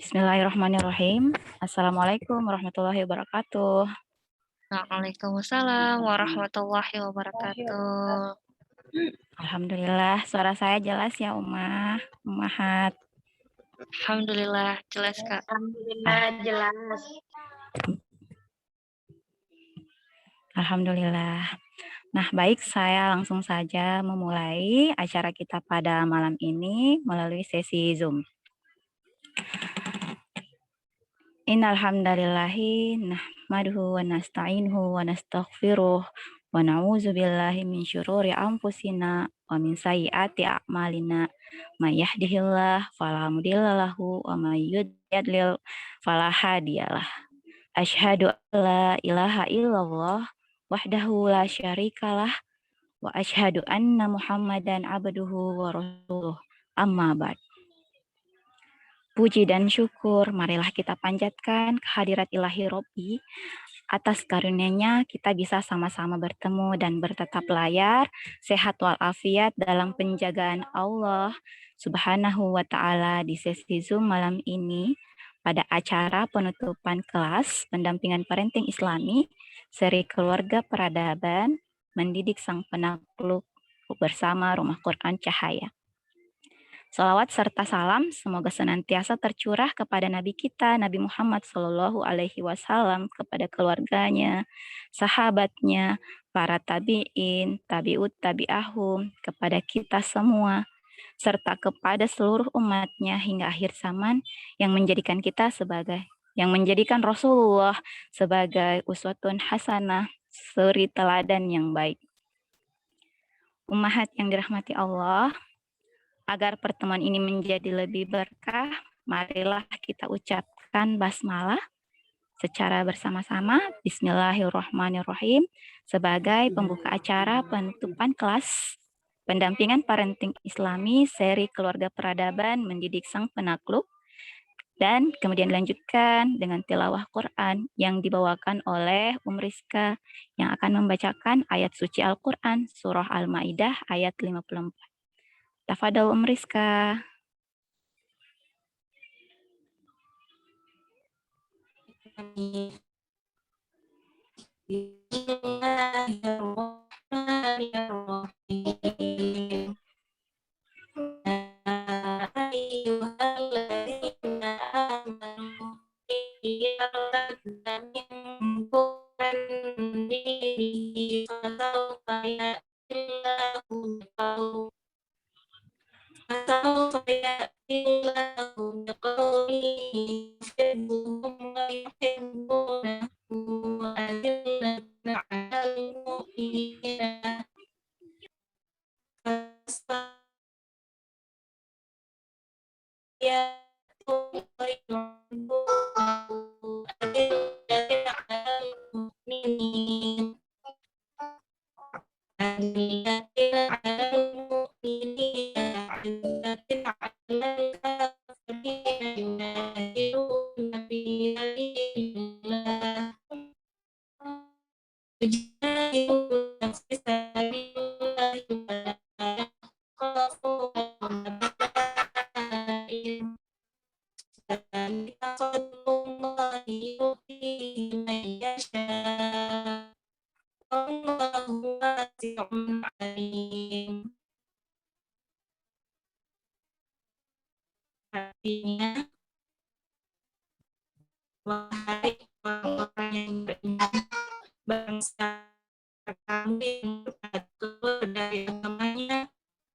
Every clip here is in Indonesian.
Bismillahirrahmanirrahim. Assalamualaikum warahmatullahi wabarakatuh. Waalaikumsalam warahmatullahi wabarakatuh. Alhamdulillah, suara saya jelas ya, Umahat. Alhamdulillah jelas, Kak. Alhamdulillah jelas. Alhamdulillah. Nah, baik, saya langsung saja memulai acara kita pada malam ini melalui sesi Zoom. Innal hamdalillahi nahmaduhu wa nasta'inuhu wa nastaghfiruh wa na'udzu billahi min syururi anfusina wa min sayyiati a'malina. May yahdihillahu fala mudilla lahu wa may yudlil fala hadiyalah. Asyhadu an la ilaha illallah wahdahu la syarikalah wa asyhadu anna Muhammadan abduhu wa rasuluh. Amma ba'd. Puji dan syukur marilah kita panjatkan kehadirat ilahi Robbi. Atas karunia-Nya kita bisa sama-sama bertemu dan bertetap layar, sehat walafiat dalam penjagaan Allah Subhanahu wa Ta'ala di sesi Zoom malam ini pada acara penutupan kelas pendampingan parenting Islami seri keluarga peradaban mendidik sang penakluk bersama Rumah Quran Cahaya. Salawat serta salam semoga senantiasa tercurah kepada Nabi kita, Nabi Muhammad Shallallahu Alaihi Wasallam, kepada keluarganya, sahabatnya, para tabiin, tabiut tabiahum, kepada kita semua, serta kepada seluruh umatnya hingga akhir zaman yang menjadikan Rasulullah sebagai uswatun hasanah, suri teladan yang baik. Ummahat yang dirahmati Allah, agar pertemuan ini menjadi lebih berkah, marilah kita ucapkan basmalah secara bersama-sama. Bismillahirrahmanirrahim sebagai pembuka acara penutupan kelas pendampingan parenting Islami seri keluarga peradaban mendidik sang penakluk, dan kemudian dilanjutkan dengan tilawah Quran yang dibawakan oleh Rizka yang akan membacakan ayat suci Al-Quran surah Al-Maidah ayat 54. Tafadhol Rizka. Bismillahirrahmanirrahim. Ayyuhalladzina amanu yartadda minkum an dinihi fasawfa ya'tillahu biqaumin yuhibbuhum wa yuhibbunahu adillatan 'alal mu'minina Artinya, wahai orang-orang yang beriman, bangsa kamu yang berkeluar dari agamanya,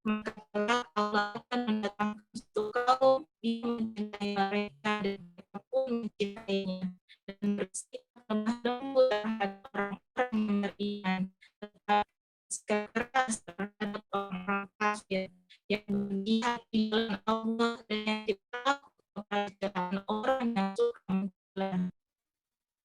maka telah Allah akan mendatangkan suatu kaum yang mencintai mereka dan mereka pun mencintainya, dan bersikap lemah lembut terhadap orang-orang yang beriman, tetapi bersikap keras terhadap orang-orang kafir yang berjihad di jalan Allah dan yang tidak kepada jalan orang yang suka mencela.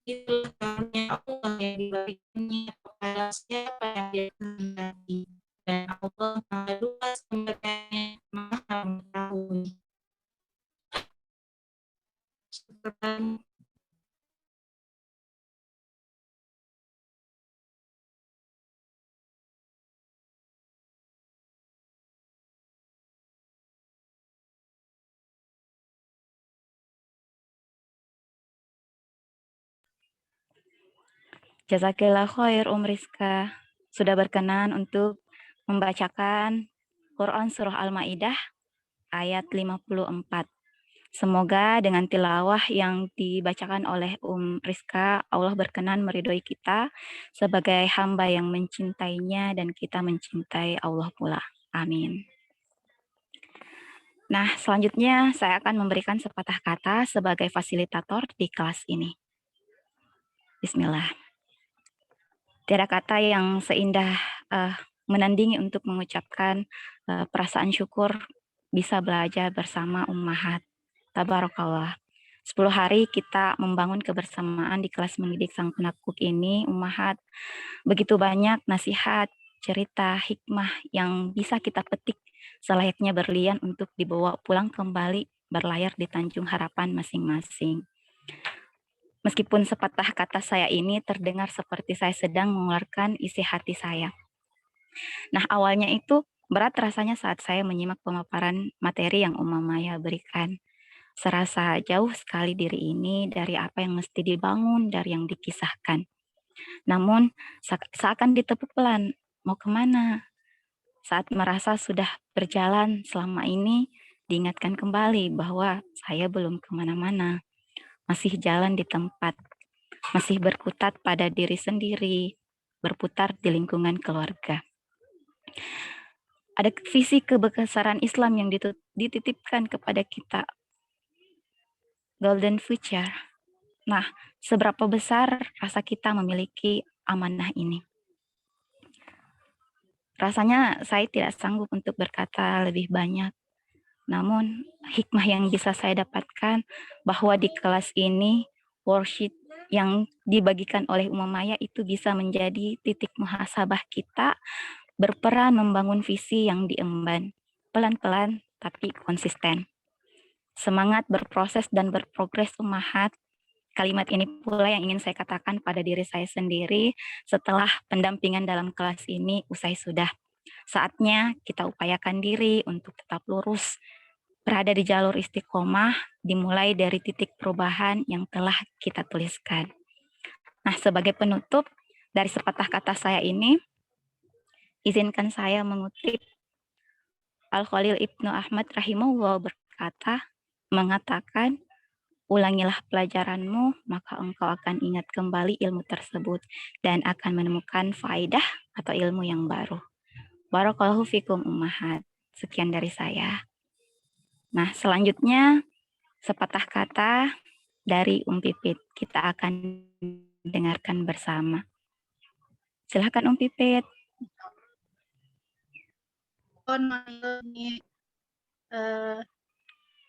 Itulah karunia Allah yang diberikannya kepada siapa yang Dia kehendaki, dan Allah Maha luas pemberiannya, Maha mengetahui. Syukran. Jazakillah khair Rizka. Sudah berkenan untuk membacakan Quran Surah Al-Ma'idah ayat 54. Semoga dengan tilawah yang dibacakan oleh Rizka, Allah berkenan meridhoi kita sebagai hamba yang mencintainya dan kita mencintai Allah pula. Amin. Nah, selanjutnya saya akan memberikan sepatah kata sebagai fasilitator di kelas ini. Bismillah. Tiada kata yang seindah menandingi untuk mengucapkan perasaan syukur bisa belajar bersama ummahat. Tabarakallah. 10 hari kita membangun kebersamaan di kelas mendidik sang penakut ini, ummahat. Begitu banyak nasihat, cerita, hikmah yang bisa kita petik selayaknya berlian untuk dibawa pulang kembali berlayar di Tanjung Harapan masing-masing. Meskipun sepatah kata saya ini terdengar seperti saya sedang mengeluarkan isi hati saya. Nah, awalnya itu berat rasanya saat saya menyimak pemaparan materi yang Maya berikan. Serasa jauh sekali diri ini dari apa yang mesti dibangun, dari yang dikisahkan. Namun, seakan ditepuk pelan, mau kemana? Saat merasa sudah berjalan selama ini, diingatkan kembali bahwa saya belum kemana-mana. Masih jalan di tempat, masih berkutat pada diri sendiri, berputar di lingkungan keluarga. Ada visi kebesaran Islam yang dititipkan kepada kita, Golden Future. Nah, seberapa besar rasa kita memiliki amanah ini? Rasanya saya tidak sanggup untuk berkata lebih banyak. Namun, hikmah yang bisa saya dapatkan bahwa di kelas ini, worksheet yang dibagikan oleh Maya itu bisa menjadi titik muhasabah kita berperan membangun visi yang diemban. Pelan-pelan tapi konsisten. Semangat berproses dan berprogres ummahat. Kalimat ini pula yang ingin saya katakan pada diri saya sendiri setelah pendampingan dalam kelas ini usai sudah. Saatnya kita upayakan diri untuk tetap lurus, berada di jalur istiqomah, dimulai dari titik perubahan yang telah kita tuliskan. Nah, sebagai penutup dari sepatah kata saya ini, izinkan saya mengutip Al-Khalil Ibnu Ahmad rahimahullah berkata, mengatakan, ulangilah pelajaranmu, maka engkau akan ingat kembali ilmu tersebut dan akan menemukan faedah atau ilmu yang baru. Barakallahu fikum ummahat. Sekian dari saya. Nah, selanjutnya sepatah kata dari Pipit. Kita akan dengarkan bersama. Silakan Pipit.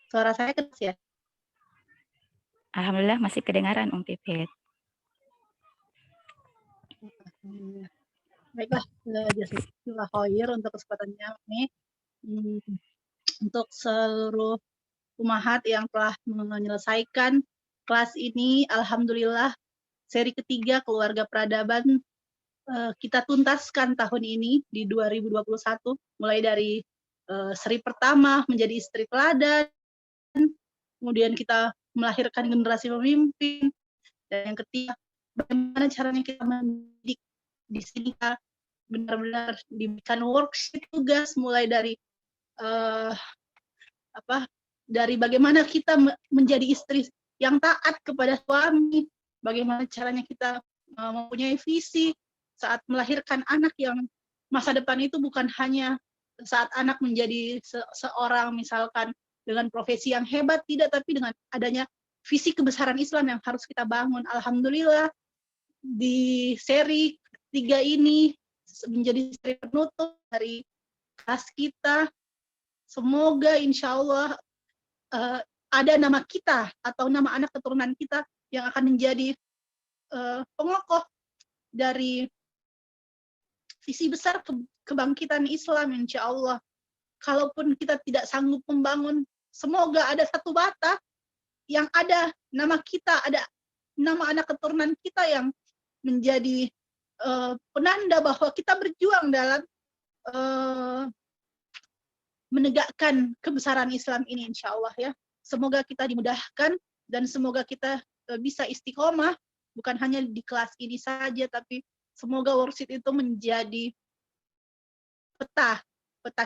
Suara saya keras ya? Alhamdulillah masih kedengaran Pipit. Baiklah, jazakallah khair untuk kesempatannya ini. Untuk seluruh ummahat yang telah menyelesaikan kelas ini, alhamdulillah seri ketiga keluarga peradaban kita tuntaskan tahun ini di 2021, mulai dari seri pertama menjadi istri teladan, kemudian kita melahirkan generasi pemimpin, dan yang ketiga bagaimana caranya kita mendidik. Di sini kita benar-benar diberikan worksheet tugas mulai dari dari bagaimana kita menjadi istri yang taat kepada suami, bagaimana caranya kita mempunyai visi saat melahirkan anak yang masa depan itu bukan hanya saat anak menjadi seorang misalkan dengan profesi yang hebat, tidak, tapi dengan adanya visi kebesaran Islam yang harus kita bangun. Alhamdulillah di seri 3 ini menjadi seri penutup dari kelas kita. Semoga insya Allah ada nama kita atau nama anak keturunan kita yang akan menjadi pengokoh dari visi besar kebangkitan Islam, insya Allah. Kalaupun kita tidak sanggup membangun, semoga ada satu bata yang ada nama kita, ada nama anak keturunan kita yang menjadi penanda bahwa kita berjuang dalam menegakkan kebesaran Islam ini, insya Allah ya. Semoga kita dimudahkan dan semoga kita bisa istiqomah bukan hanya di kelas ini saja, tapi semoga worksheet itu menjadi peta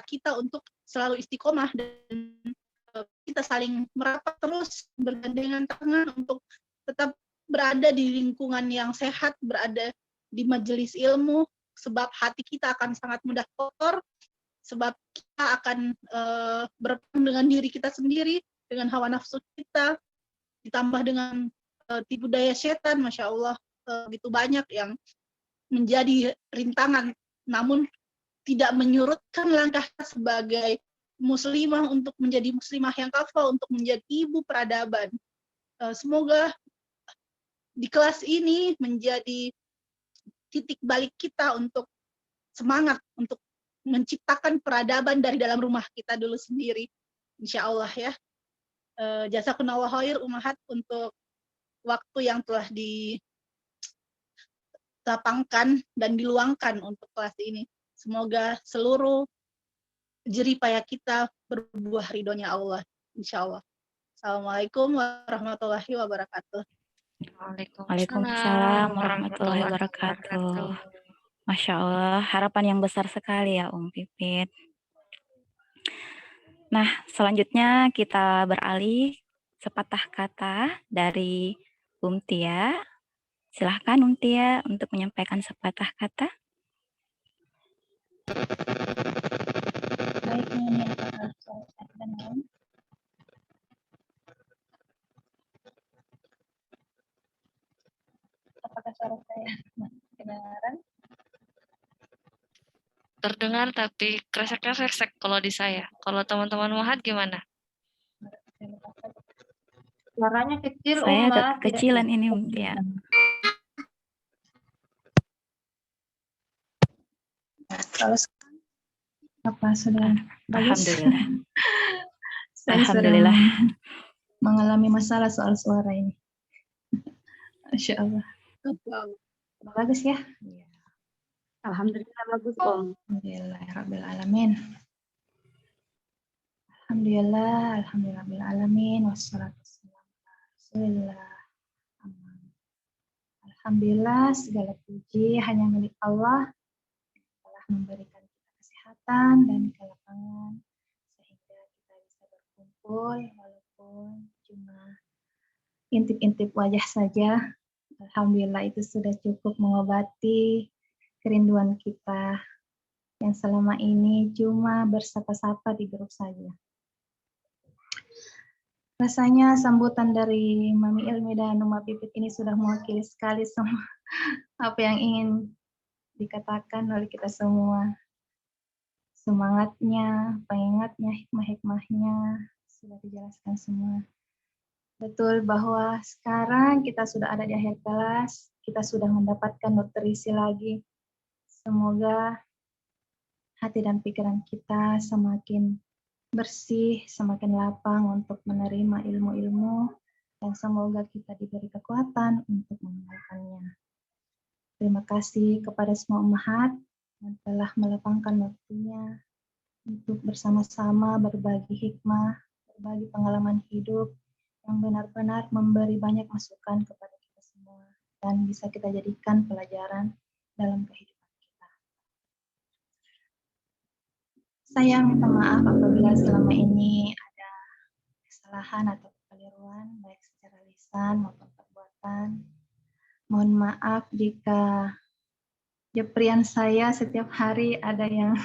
kita untuk selalu istiqomah dan kita saling merapat terus bergandengan tangan untuk tetap berada di lingkungan yang sehat, berada di majelis ilmu, sebab hati kita akan sangat mudah kotor, sebab kita akan berperang dengan diri kita sendiri, dengan hawa nafsu kita, ditambah dengan tipu daya setan, Masya Allah, begitu banyak yang menjadi rintangan, namun tidak menyurutkan langkah sebagai muslimah untuk menjadi muslimah yang kafah, untuk menjadi ibu peradaban. Semoga di kelas ini menjadi titik balik kita untuk semangat untuk menciptakan peradaban dari dalam rumah kita dulu sendiri, insya Allah ya. Jazakumullah khair Ummahat untuk waktu yang telah dilapangkan dan diluangkan untuk kelas ini. Semoga seluruh jerih payah kita berbuah ridhonya Allah, insya Allah. Assalamualaikum warahmatullahi wabarakatuh. Waalaikumsalam warahmatullahi wabarakatuh. Masya Allah, harapan yang besar sekali ya Pipit. Nah, selanjutnya kita beralih sepatah kata dari Tia. Silahkan Tia untuk menyampaikan sepatah kata. Baik, ini apakah suara saya kedengaran? Apakah suara saya kedengaran? Terdengar tapi kresek-kresek kalau di saya. Kalau teman-teman Muhammad gimana? Suaranya kecil, Saya agak Tidak kekecilan ini Tia. Kalau apa sudah bagus? Alhamdulillah. Saya Alhamdulillah. sedang mengalami masalah soal suara ini. Masya Allah. Bagus ya? Alhamdulillah bagus Om. Alhamdulillahirrabbilalamin. Alhamdulillahirrabbilalamin. Wassalatu wassalamu ala Rasulillah. Amin. Alhamdulillah segala puji hanya milik Allah yang telah memberikan kita kesehatan dan kelapangan sehingga kita bisa berkumpul walaupun cuma intip-intip wajah saja. Alhamdulillah itu sudah cukup mengobati kerinduan kita yang selama ini cuma bersapa-sapa di grup saja. Rasanya sambutan dari Mami Ilmi dan Uma Pipit ini sudah mewakili sekali semua apa yang ingin dikatakan oleh kita semua. Semangatnya, pengingatnya, hikmah-hikmahnya sudah dijelaskan semua. Betul bahwa sekarang kita sudah ada di akhir kelas, kita sudah mendapatkan nutrisi lagi. Semoga hati dan pikiran kita semakin bersih, semakin lapang untuk menerima ilmu-ilmu, dan semoga kita diberi kekuatan untuk mengamalkannya. Terima kasih kepada semua ummahat yang telah melapangkan waktunya untuk bersama-sama berbagi hikmah, berbagi pengalaman hidup, yang benar-benar memberi banyak masukan kepada kita semua dan bisa kita jadikan pelajaran dalam kehidupan kita. Saya minta maaf apabila selama ini ada kesalahan atau kekeliruan baik secara lisan maupun perbuatan. Mohon maaf jika jeprian saya setiap hari ada yang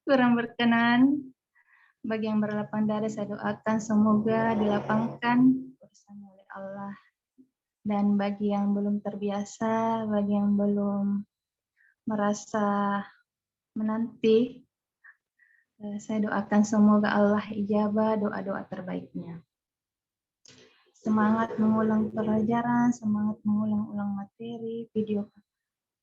kurang berkenan. Bagi yang berlapang dada, saya doakan semoga dilapangkan urusannya oleh Allah. Dan bagi yang belum terbiasa, bagi yang belum merasa menanti, saya doakan semoga Allah ijabah doa-doa terbaiknya. Semangat mengulang pelajaran, semangat mengulang-ulang materi, video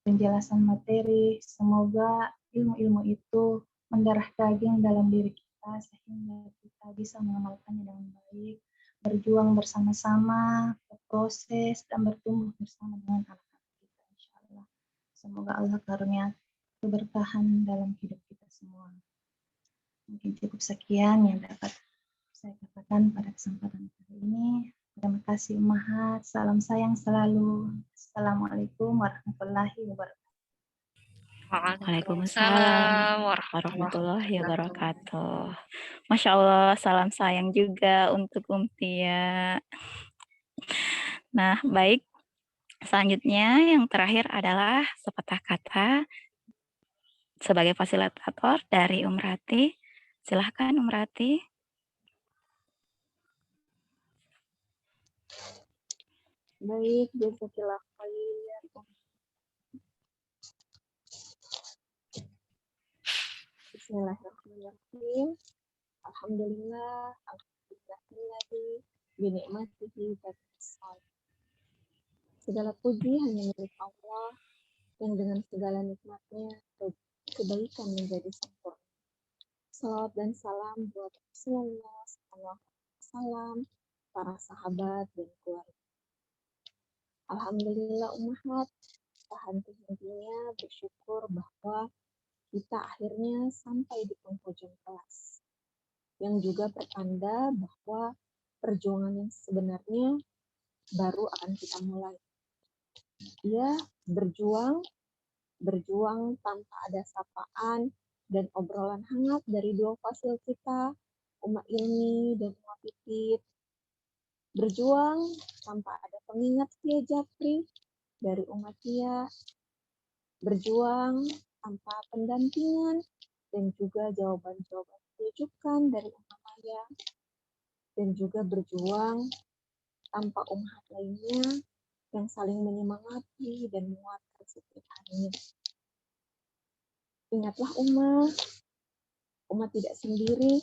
penjelasan materi, semoga ilmu-ilmu itu mendarah daging dalam diri kita sehingga kita bisa mengamalkannya dengan baik, berjuang bersama-sama, berproses dan bertumbuh bersama dengan anak-anak kita, insya Allah. Semoga Allah karunia keberkahan dalam hidup kita semua. Mungkin cukup sekian yang dapat saya katakan pada kesempatan kali ini. Terima Terima kasih Ummahat. Salam sayang selalu. Assalamualaikum warahmatullahi wabarakatuh. Waalaikumsalam warahmatullahi wabarakatuh. Masya Allah, salam sayang juga untuk Tia. Nah, baik. Selanjutnya yang terakhir adalah sepatah kata sebagai fasilitator dari Rati. Silahkan Rati. Baik, jazakallah khair. Bismillahirrahmanirrahim. Alhamdulillah, alhamdulillah binikmatihi tatsal. Segala puji hanya milik Allah yang dengan segala nikmatnya kebaikan menjadi sempurna. Salawat dan salam buat Rasulullah SAW, para sahabat dan keluarga. Alhamdulillah Ummahat, tahan-tahannya bersyukur bahwa kita akhirnya sampai di penghujung kelas. Yang juga pertanda bahwa perjuangan yang sebenarnya baru akan kita mulai. Ya, berjuang tanpa ada sapaan dan obrolan hangat dari dua fasil kita, Umma Ilmi dan Umma Pipit. Berjuang tanpa ada pengingat Tia Japri dari Umma Tia. Berjuang tanpa pendampingan dan juga jawaban-jawaban rujukan dari Umma Maya. Dan juga berjuang tanpa ummahat lainnya yang saling menyemangati dan menguatkan setiap harinya. Ingatlah Umma tidak sendiri.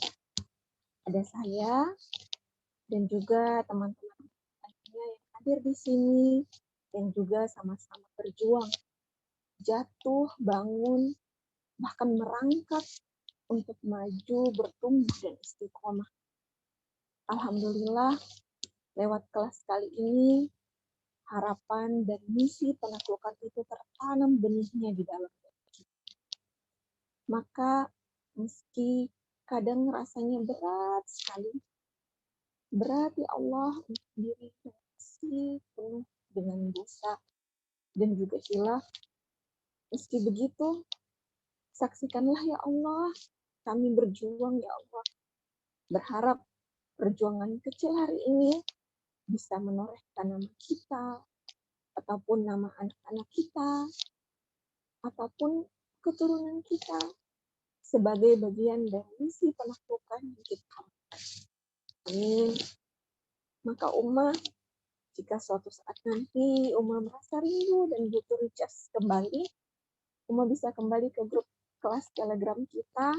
Ada saya dan juga teman-teman lainnya yang hadir di sini yang juga sama-sama berjuang, jatuh, bangun, bahkan merangkak untuk maju, bertumbuh dan istiqomah. Alhamdulillah, lewat kelas kali ini harapan dan misi penaklukan itu tertanam benihnya di dalam diri. Maka meski kadang rasanya berat sekali, berat ya Allah untuk diri yang masih penuh dengan dosa dan juga hilaf. Meski begitu, saksikanlah ya Allah, kami berjuang ya Allah. Berharap perjuangan kecil hari ini bisa menorehkan nama kita, ataupun nama anak-anak kita, ataupun keturunan kita sebagai bagian dari misi penaklukan yang kita harapkan. Amin. Maka Umma, jika suatu saat nanti Umma merasa rindu dan butuh recharge kembali, Umma bisa kembali ke grup kelas Telegram kita,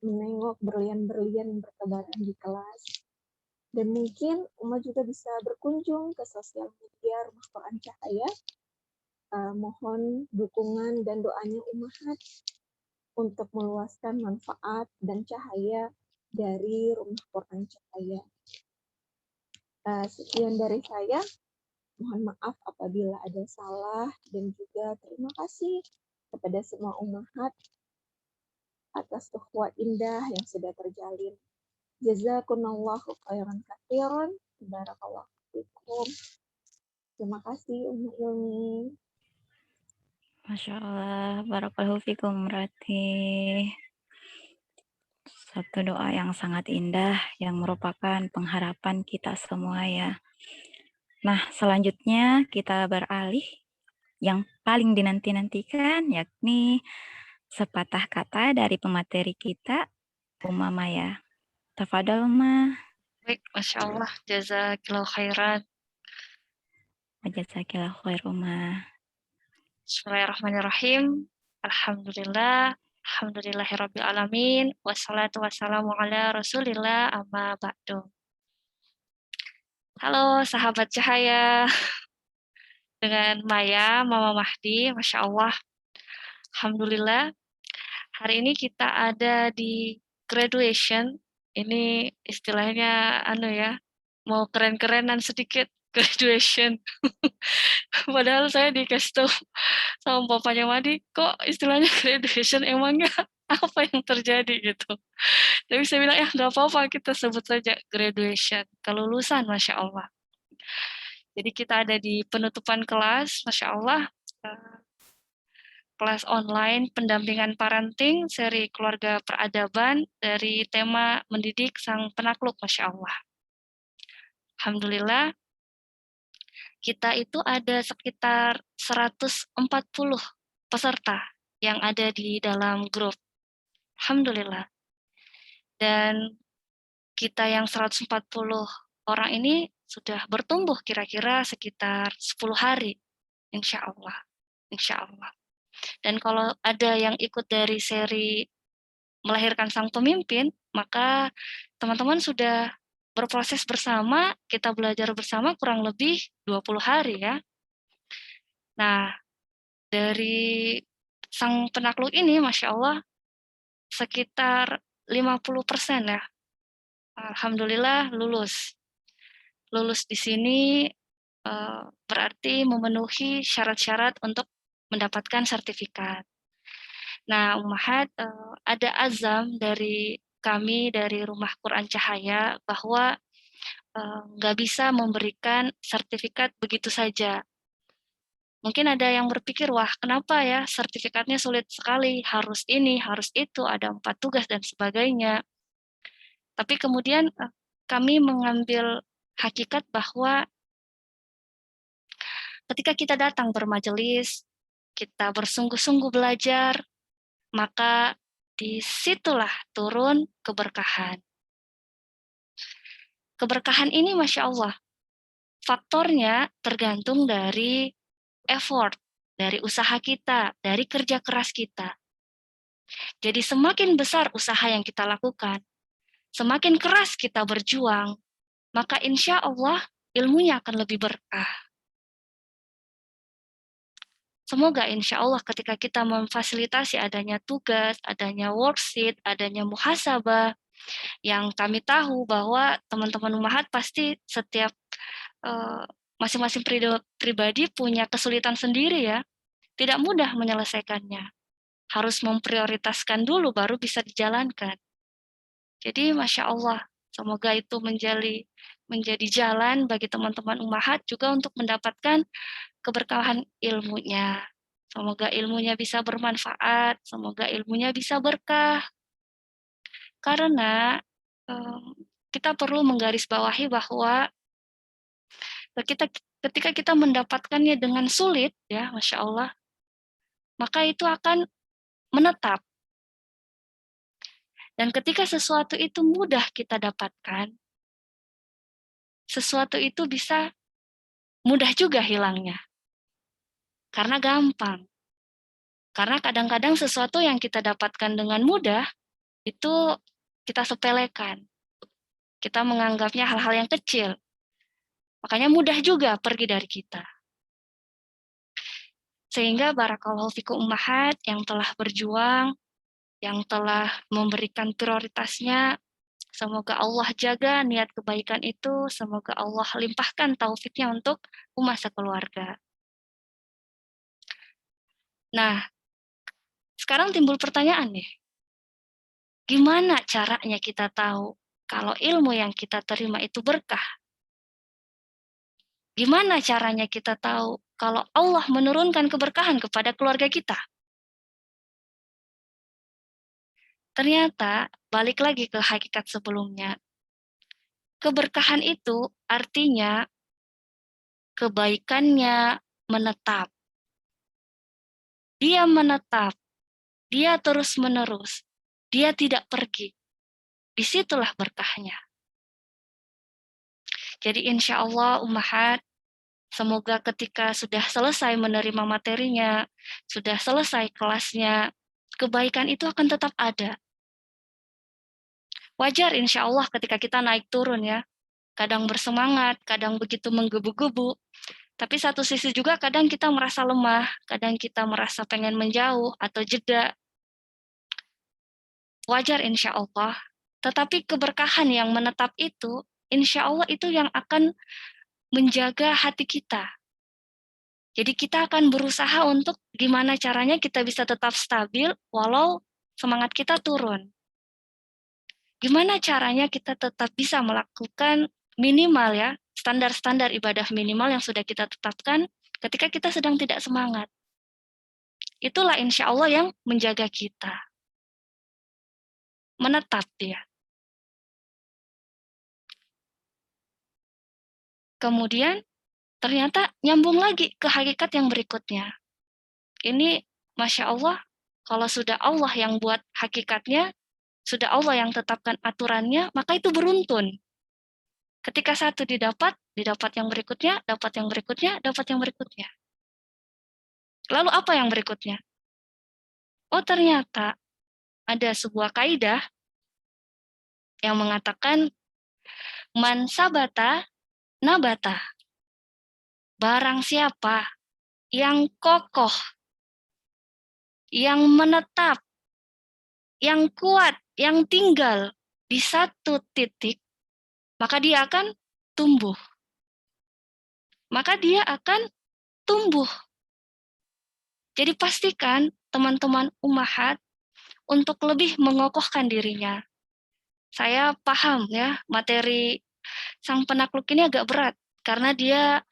menengok berlian-berlian yang bertebaran di kelas. Dan mungkin Umma juga bisa berkunjung ke sosial media Rumah Quran Cahaya. Mohon dukungan dan doanya Ummahat untuk meluaskan manfaat dan cahaya dari Rumah Quran Cahaya. Sekian dari saya. Mohon maaf apabila ada salah dan juga terima kasih kepada semua Ummahat atas ukhuwah indah yang sudah terjalin. Jazakumullahu khairan katsiran. Barakallahu fikum. Terima kasih Umma Ilmi. Masya Allah, barakallahu fikum Rati. Satu doa yang sangat indah yang merupakan pengharapan kita semua ya. Nah, selanjutnya kita beralih yang paling dinanti-nantikan yakni sepatah kata dari pemateri kita, Umma Maya. Tafadhol Umma. Baik, Masya Allah, jazakallahu khairan. Jazakillahu khair Umma. Bismillahirrahmanirrahim. Alhamdulillah. Alhamdulillahirabbil alamin. Wassalatu wassalamu ala Rasulillah amma ba'du. Halo sahabat cahaya. Dengan Maya, Mama Mahdi, Masya Allah. Alhamdulillah. Hari ini kita ada di graduation. Ini istilahnya mau keren-kerenan sedikit graduation. Padahal saya dikasih tahu sama bapaknya Madi, kok istilahnya graduation, emangnya apa yang terjadi gitu. Tapi saya bilang, ya nggak apa-apa, kita sebut saja graduation, kelulusan, Masya Allah. Jadi kita ada di penutupan kelas, Masya Allah, kelas online pendampingan parenting seri keluarga peradaban dari tema mendidik sang penakluk, Masya Allah. Alhamdulillah, kita itu ada sekitar 140 peserta yang ada di dalam grup. Alhamdulillah. Dan kita yang 140 orang ini sudah bertumbuh kira-kira sekitar 10 hari, insya Allah. Insya Allah. Dan kalau ada yang ikut dari seri melahirkan sang pemimpin, maka teman-teman sudah berproses bersama, kita belajar bersama kurang lebih 20 hari ya. Nah, dari sang penakluk ini, Masya Allah, sekitar 50% ya. Alhamdulillah lulus. Lulus di sini berarti memenuhi syarat-syarat untuk mendapatkan sertifikat. Nah, Ummahat, ada azam dari kami dari Rumah Quran Cahaya bahwa nggak bisa memberikan sertifikat begitu saja. Mungkin ada yang berpikir, wah kenapa ya sertifikatnya sulit sekali, harus ini, harus itu, ada 4 tugas dan sebagainya. Tapi kemudian kami mengambil hakikat bahwa ketika kita datang bermajelis, kita bersungguh-sungguh belajar, maka disitulah turun keberkahan. Keberkahan ini Masya Allah, faktornya tergantung dari effort, dari usaha kita, dari kerja keras kita. Jadi semakin besar usaha yang kita lakukan, semakin keras kita berjuang, maka insya Allah ilmunya akan lebih berkah. Semoga insya Allah ketika kita memfasilitasi adanya tugas, adanya worksheet, adanya muhasabah, yang kami tahu bahwa teman-teman Ummahat pasti setiap masing-masing pribadi punya kesulitan sendiri ya, tidak mudah menyelesaikannya. Harus memprioritaskan dulu baru bisa dijalankan. Jadi Masya Allah, semoga itu menjadi jalan bagi teman-teman Ummahat juga untuk mendapatkan keberkahan ilmunya. Semoga ilmunya bisa bermanfaat, semoga ilmunya bisa berkah. Karena kita perlu menggarisbawahi bahwa ketika kita mendapatkannya dengan sulit, ya Masya Allah, maka itu akan menetap. Dan ketika sesuatu itu mudah kita dapatkan, sesuatu itu bisa mudah juga hilangnya. Karena gampang. Karena kadang-kadang sesuatu yang kita dapatkan dengan mudah, itu kita sepelekan. Kita menganggapnya hal-hal yang kecil. Makanya mudah juga pergi dari kita. Sehingga barakallahu fikum Ummahat yang telah berjuang, yang telah memberikan prioritasnya, semoga Allah jaga niat kebaikan itu, semoga Allah limpahkan taufiknya untuk umat sekeluarga. Nah, sekarang timbul pertanyaan nih, gimana caranya kita tahu kalau ilmu yang kita terima itu berkah? Gimana caranya kita tahu kalau Allah menurunkan keberkahan kepada keluarga kita? Ternyata, balik lagi ke hakikat sebelumnya, keberkahan itu artinya kebaikannya menetap. Dia menetap, dia terus-menerus, dia tidak pergi. Disitulah berkahnya. Jadi insya Allah Ummahat, semoga ketika sudah selesai menerima materinya, sudah selesai kelasnya, kebaikan itu akan tetap ada. Wajar insya Allah ketika kita naik turun ya, kadang bersemangat, kadang begitu menggebu-gebu, tapi satu sisi juga kadang kita merasa lemah, kadang kita merasa pengen menjauh atau jeda. Wajar insya Allah, tetapi keberkahan yang menetap itu, insya Allah itu yang akan menjaga hati kita. Jadi kita akan berusaha untuk gimana caranya kita bisa tetap stabil walau semangat kita turun. Gimana caranya kita tetap bisa melakukan minimal ya, standar-standar ibadah minimal yang sudah kita tetapkan ketika kita sedang tidak semangat. Itulah insya Allah yang menjaga kita. Menetap dia. Kemudian ternyata nyambung lagi ke hakikat yang berikutnya. Ini Masya Allah, kalau sudah Allah yang buat hakikatnya, sudah Allah yang tetapkan aturannya, maka itu beruntun. Ketika satu didapat yang berikutnya, dapat yang berikutnya, dapat yang berikutnya. Lalu apa yang berikutnya? Oh ternyata ada sebuah kaidah yang mengatakan man sabata nabata. Barang siapa yang kokoh, yang menetap, yang kuat, yang tinggal di satu titik, maka dia akan tumbuh. Maka dia akan tumbuh. Jadi pastikan teman-teman ummahat untuk lebih mengokohkan dirinya. Saya paham ya, materi sang penakluk ini agak berat karena dia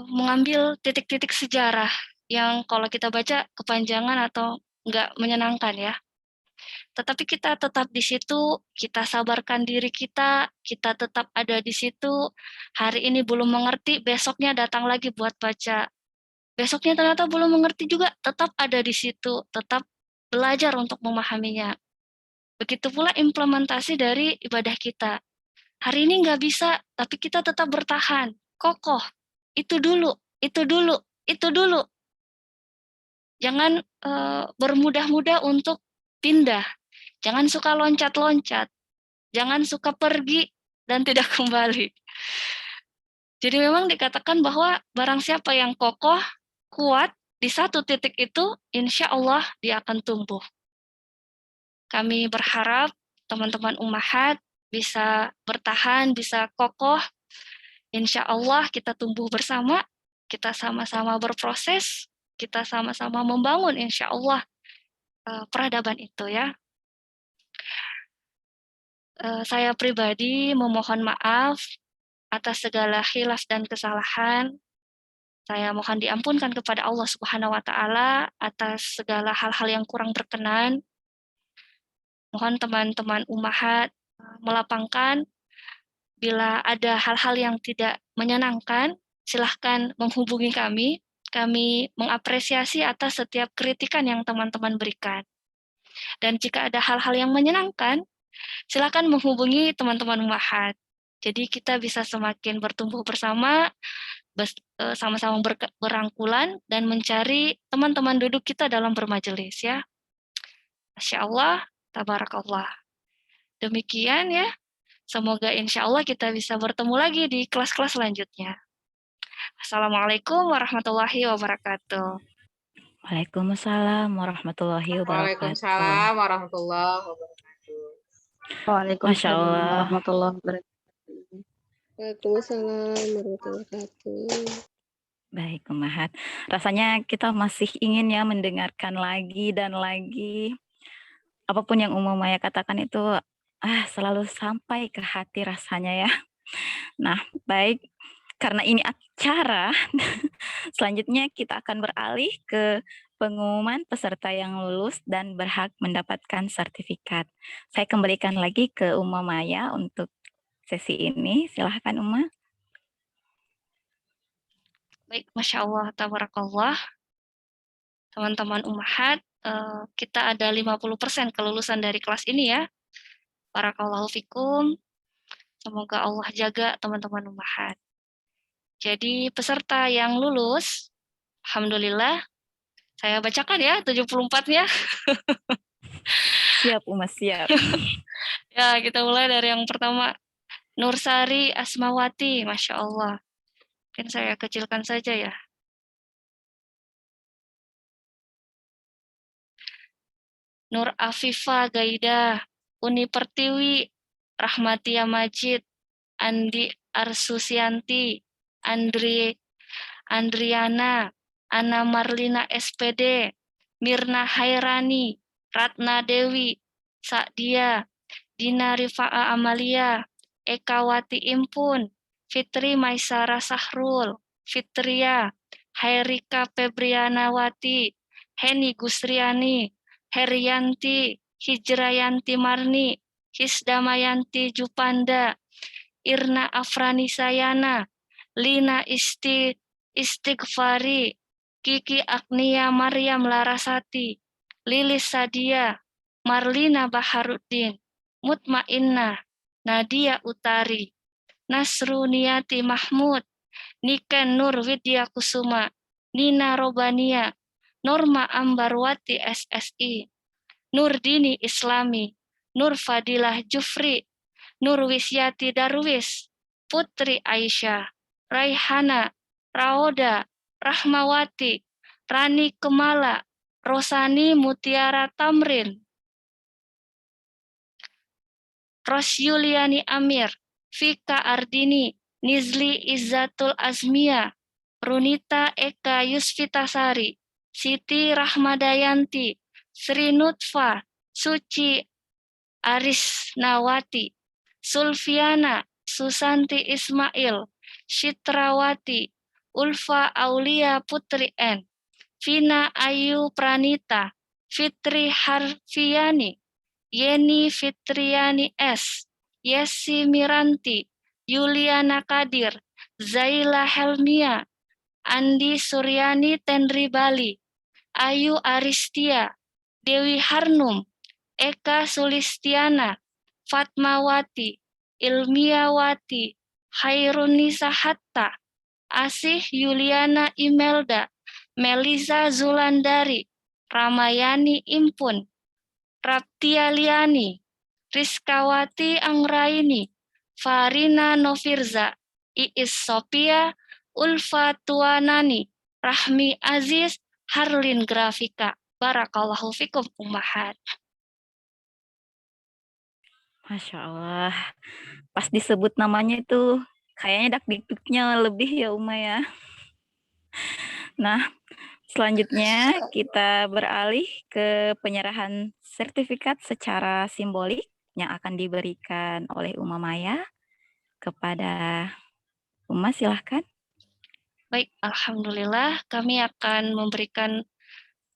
mengambil titik-titik sejarah yang kalau kita baca kepanjangan atau nggak menyenangkan ya. Tetapi kita tetap di situ, kita sabarkan diri kita tetap ada di situ. Hari ini belum mengerti, besoknya datang lagi buat baca. Besoknya ternyata belum mengerti juga, tetap ada di situ, tetap belajar untuk memahaminya. Begitu pula implementasi dari ibadah kita. Hari ini nggak bisa, tapi kita tetap bertahan, kokoh. Itu dulu, itu dulu, itu dulu. Jangan bermudah-mudah untuk pindah. Jangan suka loncat-loncat. Jangan suka pergi dan tidak kembali. Jadi memang dikatakan bahwa barang siapa yang kokoh, kuat, di satu titik itu, insya Allah dia akan tumbuh. Kami berharap teman-teman ummahat bisa bertahan, bisa kokoh. Insya Allah kita tumbuh bersama, kita sama-sama berproses, kita sama-sama membangun insya Allah peradaban itu ya. Saya pribadi memohon maaf atas segala khilaf dan kesalahan. Saya mohon diampunkan kepada Allah Subhanahu wa Ta'ala atas segala hal-hal yang kurang berkenan. Mohon teman-teman ummahat melapangkan bila ada hal-hal yang tidak menyenangkan, silahkan menghubungi kami. Kami mengapresiasi atas setiap kritikan yang teman-teman berikan. Dan jika ada hal-hal yang menyenangkan, silakan menghubungi teman-teman ummahat. Jadi kita bisa semakin bertumbuh bersama, sama-sama berangkulan, dan mencari teman-teman duduk kita dalam bermajelis ya. Masya Allah, tabarakallah. Demikian ya. Semoga insya Allah kita bisa bertemu lagi di kelas-kelas selanjutnya. Assalamualaikum warahmatullahi wabarakatuh. Waalaikumsalam warahmatullahi wabarakatuh. Waalaikumsalam warahmatullahi wabarakatuh. Masya Waalaikumsalam Allah. warahmatullahi wabarakatuh. Waalaikumsalam warahmatullahi wabarakatuh. Baik, ummahat. Rasanya kita masih ingin ya mendengarkan lagi dan lagi. Apapun yang Maya katakan itu selalu sampai ke hati rasanya ya. Nah, baik. Karena ini acara, selanjutnya kita akan beralih ke pengumuman peserta yang lulus dan berhak mendapatkan sertifikat. Saya kembalikan lagi ke Maya untuk sesi ini. Silahkan Uma. Baik, Masya Allah, tabarakallah. Teman-teman ummahat, kita ada 50% kelulusan dari kelas ini ya. Barakallahu fikum. Semoga Allah jaga teman-teman ummahat. Jadi peserta yang lulus, alhamdulillah, saya bacakan ya 74-nya. Siap Uma, siap. Ya, kita mulai dari yang pertama. Nursari Asmawati, Masya Allah. Mungkin saya kecilkan saja ya. Nur Afifa Gaida, Uni Pertiwi, Rahmatia Majid, Andi Arsusianti, Andriana, Ana Marlina SPD, Mirna Hairani, Ratna Dewi, Sakdia, Dina Rifa'a Amalia, Eka Wati Impun, Fitri Maisara Sahrul, Fitria, Hairika Febrianawati, Heni Gusriani, Herianti, Hijrayanti Marni, Hisdamayanti Jupanda, Irna Afrani Sayana, Lina Istighfari, Kiki Agnia Maryam Larasati, Lilis Sadia, Marlina Baharuddin, Mutmainnah, Nadia Utari, Nasruniati Mahmud, Niken Nur Widya Kusuma, Nina Robania, Norma Ambarwati SSI, Nurdini Islami, Nur Fadilah Jufri, Nur Wisyati Darwis, Putri Aisyah, Raihana, Raoda, Rahmawati, Rani Kemala, Rosani Mutiara Tamrin, Ros Yuliani Amir, Vika Ardini, Nizli Izzatul Azmia, Runita Eka Yusfitasari, Siti Rahmadayanti, Sri Nutfa, Suci Arisnawati, Sulfiana, Susanti Ismail, Shitrawati, Ulfa Aulia Putri N, Vina Ayu Pranita, Fitri Harfiani, Yeni Fitriani S, Yesi Miranti, Yuliana Kadir, Zaila Helmia, Andi Suryani Tenri Bali, Ayu Aristia, Dewi Harnum, Eka Sulistiana, Fatmawati, Ilmiawati, Hairunisa Hatta, Asih Yuliana Imelda, Melisa Zulandari, Ramayani Impun, Raptia Liani, Rizkawati Anggraini, Farina Novirza, Iis Sophia, Ulfa Tuanani, Rahmi Aziz, Harlin Grafika. Barakallahu fikum ummahat. Masya Allah. Pas disebut namanya itu kayaknya dak-dikduknya lebih ya Uma ya. Nah, selanjutnya kita beralih ke penyerahan sertifikat secara simbolik yang akan diberikan oleh Uma Maya kepada Uma, silahkan. Baik, alhamdulillah kami akan memberikan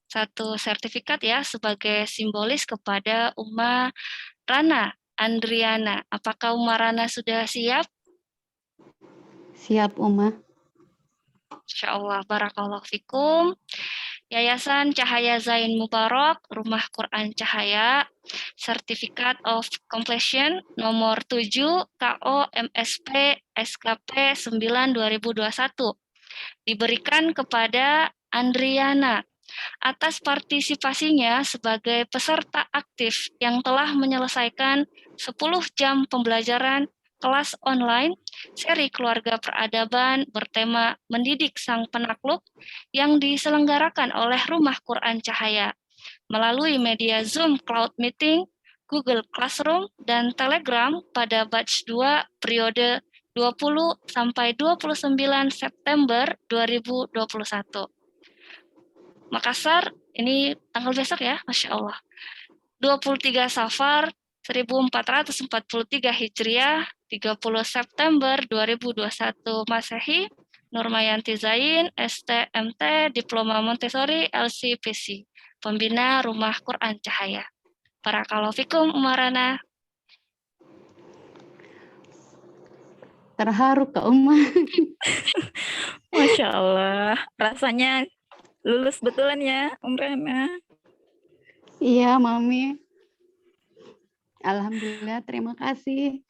satu sertifikat ya sebagai simbolis kepada Uma Rana Andriana. Apakah Uma Rana sudah siap? Siap, Uma. Insyaallah, barakallahu fikum. Yayasan Cahaya Zain Mubarak, Rumah Quran Cahaya, Certificate of Completion nomor 7 KO MSP SKP 9 2021 diberikan kepada Andriana atas partisipasinya sebagai peserta aktif yang telah menyelesaikan 10 jam pembelajaran kelas online seri keluarga peradaban bertema mendidik sang penakluk yang diselenggarakan oleh Rumah Quran Cahaya melalui media Zoom Cloud Meeting, Google Classroom, dan Telegram pada batch 2 periode 20 sampai 29 September 2021. Makassar, ini tanggal besok ya, Masya Allah. 23 Safar 1443 Hijriah, 30 September 2021 Masehi, Nurmayanti Zain, STMT, Diploma Montessori, LCPC, Pembina Rumah Quran Cahaya. Barakallahu fikum, Umarana. Terharu Kak Uma. Masya Allah, rasanya lulus betulan ya, Rana. Iya, Mami. Alhamdulillah, terima kasih.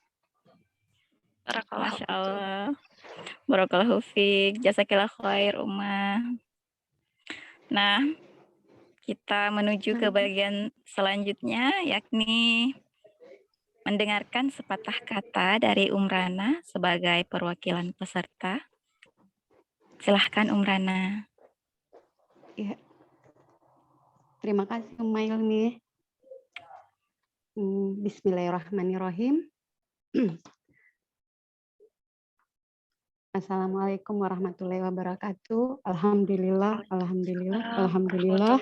Barakallahu Masya Allah. Barakallahu fiik, jasakillah khair, Uma. Nah, kita menuju ke bagian selanjutnya, yakni mendengarkan sepatah kata dari Rana sebagai perwakilan peserta. Silahkan, Rana. Ya. Terima kasih, Umma Ilmi. Bismillahirrahmanirrahim. Assalamualaikum warahmatullahi wabarakatuh. Alhamdulillah, alhamdulillah, alhamdulillah.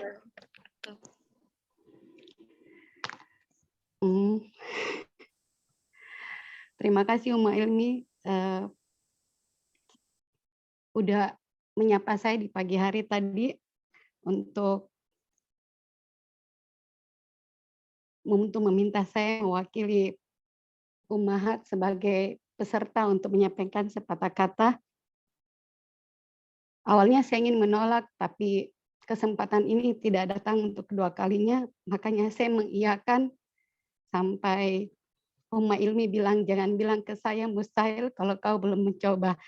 Terima kasih Umma Ilmi udah menyapa saya di pagi hari tadi untuk meminta saya mewakili Ummahat sebagai peserta untuk menyampaikan sepatah kata. Awalnya saya ingin menolak, tapi kesempatan ini tidak datang untuk kedua kalinya, makanya saya mengiyakan sampai Umma Ilmi bilang, jangan bilang ke saya mustahil kalau kau belum mencoba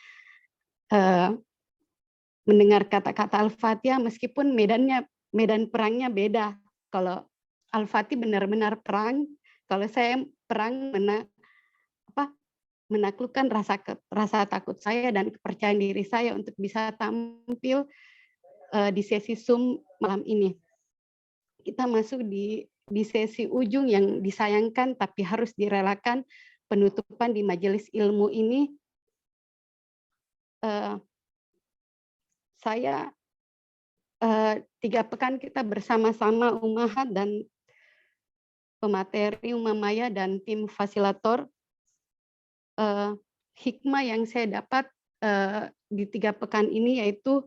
mendengar kata-kata Al-Fatihah, meskipun medan perangnya beda. Kalau Al-Fatih benar-benar perang, kalau saya perang menaklukkan rasa takut saya dan kepercayaan diri saya untuk bisa tampil di sesi Zoom malam ini. Kita masuk di sesi ujung yang disayangkan tapi harus direlakan, penutupan di majelis ilmu ini. Saya 3 pekan kita bersama-sama Ummahat dan pemateri Ummamaya dan tim fasilitator. Hikmah yang saya dapat di 3 pekan ini yaitu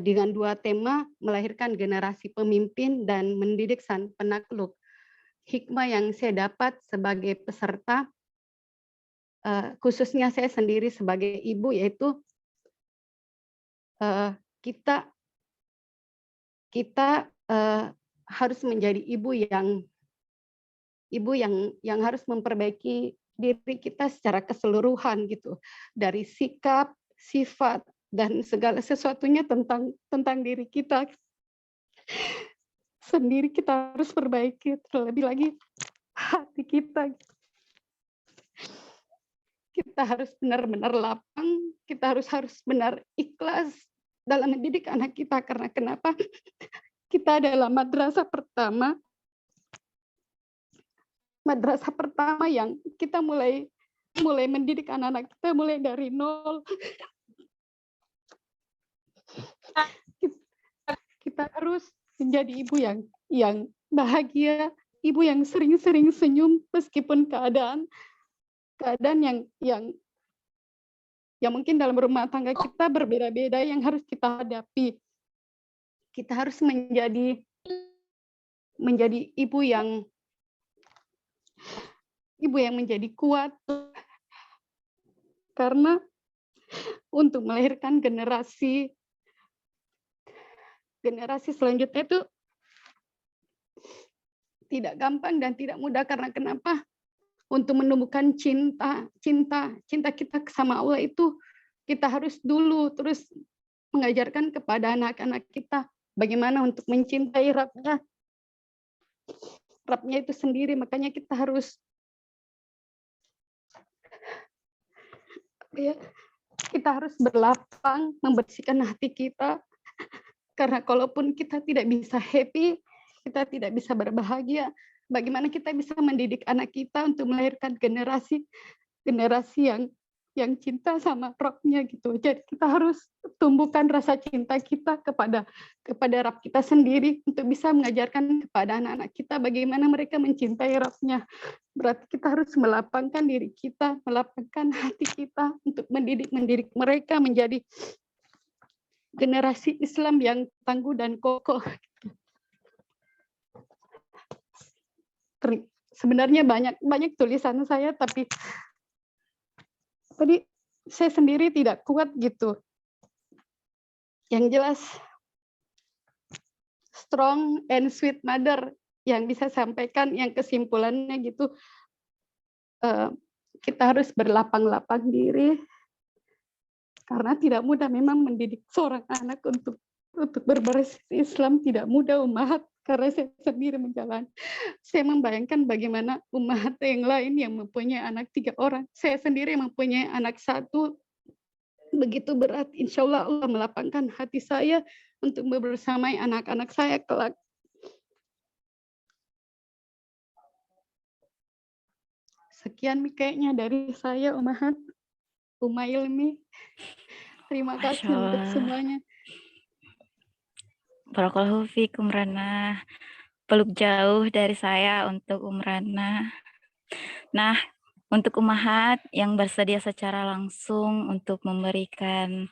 dengan 2 tema, melahirkan generasi pemimpin dan mendidik sang penakluk. Hikmah yang saya dapat sebagai peserta, khususnya saya sendiri sebagai ibu, yaitu kita harus menjadi ibu yang harus memperbaiki diri kita secara keseluruhan gitu, dari sikap, sifat, dan segala sesuatunya tentang diri kita sendiri. Kita harus perbaiki, terlebih lagi hati kita. Kita harus benar-benar lapang, kita harus benar ikhlas dalam mendidik anak kita. Karena kenapa? Kita adalah madrasah pertama yang kita mulai mendidik anak-anak kita mulai dari nol. Kita harus menjadi ibu yang bahagia, ibu yang sering-sering senyum meskipun keadaan yang mungkin dalam rumah tangga kita berbeda-beda yang harus kita hadapi. Kita harus menjadi ibu yang menjadi kuat, karena untuk melahirkan generasi selanjutnya itu tidak gampang dan tidak mudah. Karena kenapa? Untuk menumbuhkan cinta kita sama Allah itu kita harus dulu terus mengajarkan kepada anak-anak kita bagaimana untuk mencintai Rabbnya itu sendiri. Makanya kita harus berlapang, membersihkan hati kita. Karena kalaupun kita tidak bisa happy, kita tidak bisa berbahagia, bagaimana kita bisa mendidik anak kita untuk melahirkan generasi yang cinta sama Rabb-nya gitu. Jadi kita harus tumbuhkan rasa cinta kita kepada Rabb kita sendiri untuk bisa mengajarkan kepada anak-anak kita bagaimana mereka mencintai Rabb-nya. Berarti kita harus melapangkan diri kita, melapangkan hati kita untuk mendidik mereka menjadi generasi Islam yang tangguh dan kokoh. Sebenarnya banyak tulisan saya, tapi tadi saya sendiri tidak kuat gitu. Yang jelas strong and sweet mother yang bisa sampaikan, yang kesimpulannya gitu, kita harus berlapang-lapang diri, karena tidak mudah memang mendidik seorang anak untuk berbasis Islam, tidak mudah Ummahat. Karena saya sendiri saya membayangkan bagaimana Ummahat yang lain yang mempunyai anak 3 orang. Saya sendiri mempunyai anak 1, begitu berat. Insya Allah Allah melapangkan hati saya untuk bersamai anak-anak saya kelak. Sekian kayaknya dari saya, Ummahat, Umma Ilmi. Terima kasih untuk semuanya. Barakallahu fiik Rana. Peluk jauh dari saya untuk Rana. Nah, Untuk ummahat yang bersedia secara langsung untuk memberikan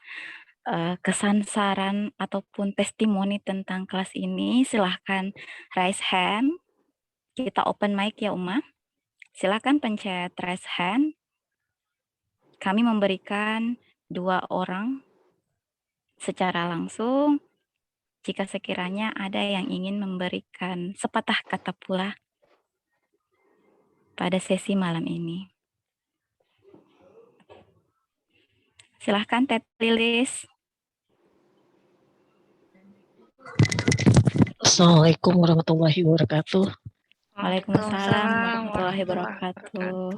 kesan, saran, ataupun testimoni tentang kelas ini, silahkan raise hand. Kita open mic ya, Umma. Silahkan pencet raise hand. Kami memberikan 2 orang secara langsung. Jika sekiranya ada yang ingin memberikan sepatah kata pula pada sesi malam ini. Silahkan Teh Lilis. Assalamualaikum warahmatullahi wabarakatuh. Waalaikumsalam warahmatullahi wabarakatuh.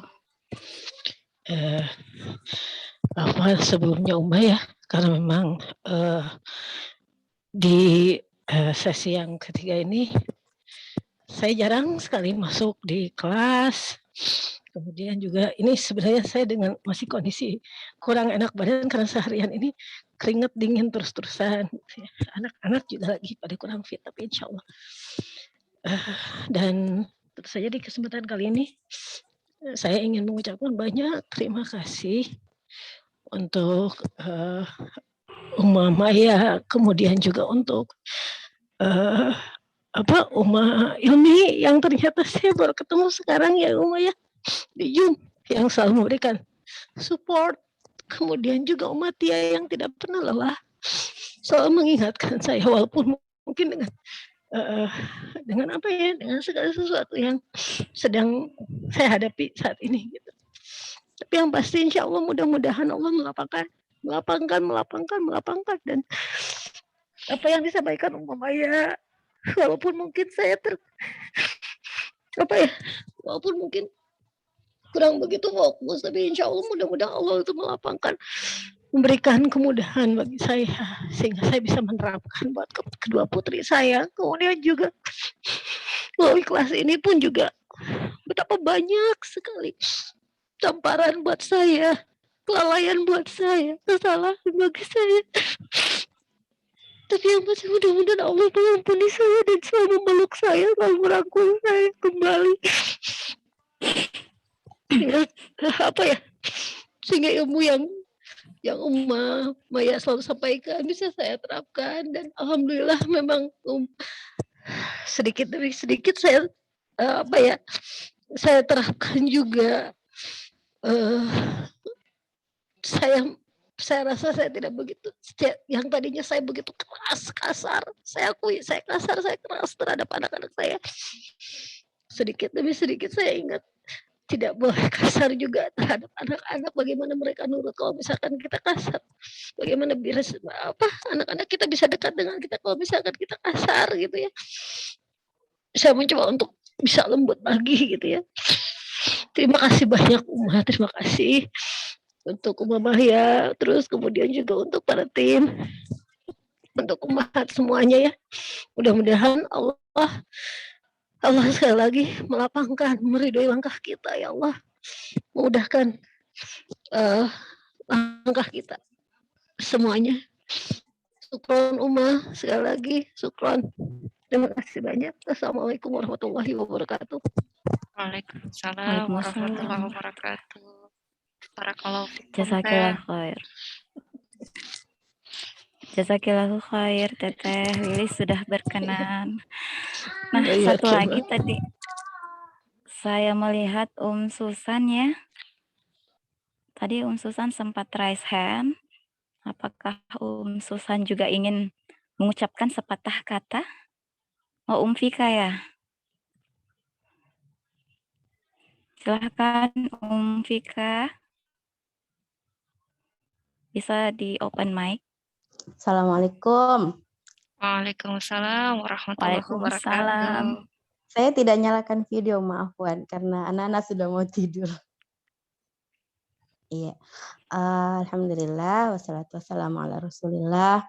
Sebelumnya ya, karena memang di sesi yang ketiga ini saya jarang sekali masuk di kelas. Kemudian juga ini sebenarnya saya dengan masih kondisi kurang enak badan karena seharian ini keringat dingin terus-terusan. Anak-anak juga lagi pada kurang fit, tapi insya Allah. Dan tentu saja di kesempatan kali ini saya ingin mengucapkan banyak terima kasih untuk Umma Maya, kemudian juga untuk Umma Ilmi yang ternyata saya baru ketemu sekarang ya Umma ya di Zoom yang selalu memberikan support, kemudian juga umat Tia yang tidak pernah lelah selalu mengingatkan saya walaupun mungkin dengan apa ya, dengan segala sesuatu yang sedang saya hadapi saat ini gitu. Tapi yang pasti insya Allah mudah-mudahan Allah melapangkan dan apa yang disampaikan Maya walaupun mungkin saya walaupun mungkin kurang begitu fokus, tapi insya Allah mudah-mudahan Allah itu melapangkan, memberikan kemudahan bagi saya sehingga saya bisa menerapkan buat kedua putri saya. Kemudian juga melalui kelas ini pun juga betapa banyak sekali tamparan buat saya, kelalaian buat saya, kesalahan bagi saya. Tapi yang pasti mudah-mudahan Allah mengampuni saya dan selalu memeluk saya, selalu merangkul saya kembali. Sehingga ilmu yang Umma Maya selalu sampaikan bisa saya terapkan, dan alhamdulillah memang sedikit demi sedikit saya saya terapkan juga. Saya rasa saya tidak begitu, yang tadinya saya begitu kasar, saya akui saya kasar, saya keras terhadap anak-anak saya. Sedikit demi sedikit saya ingat tidak boleh kasar juga terhadap anak-anak. Bagaimana mereka nurut kalau misalkan kita kasar? Bagaimana biar anak-anak kita bisa dekat dengan kita kalau misalkan kita kasar gitu ya? Saya mencoba untuk bisa lembut lagi gitu ya. Terima kasih banyak Umma, terima kasih untuk Umma Maya, terus kemudian juga untuk para tim, untuk umat semuanya ya. Mudah-mudahan Allah sekali lagi melapangkan, meridhoi langkah kita ya Allah, memudahkan langkah kita semuanya. Syukron Umma, sekali lagi syukron. Terima kasih banyak. Assalamualaikum warahmatullahi wabarakatuh. Waalaikumsalam warahmatullahi wabarakatuh. Barakallahu fikum. Jazakillah khair. Jazakillahu khair, Teteh Lilis sudah berkenan. Nah, satu lagi tadi saya melihat Susan ya. Tadi Susan sempat raise hand. Apakah Susan juga ingin mengucapkan sepatah kata? Oh, Vika ya. Silahkan Vika. Bisa di open mic. Assalamualaikum. Waalaikumsalam warahmatullahi wabarakatuh. Saya tidak nyalakan video, maaf Wan, karena anak-anak sudah mau tidur. Iya. Alhamdulillah, wassalatu wassalamu ala rasulillah.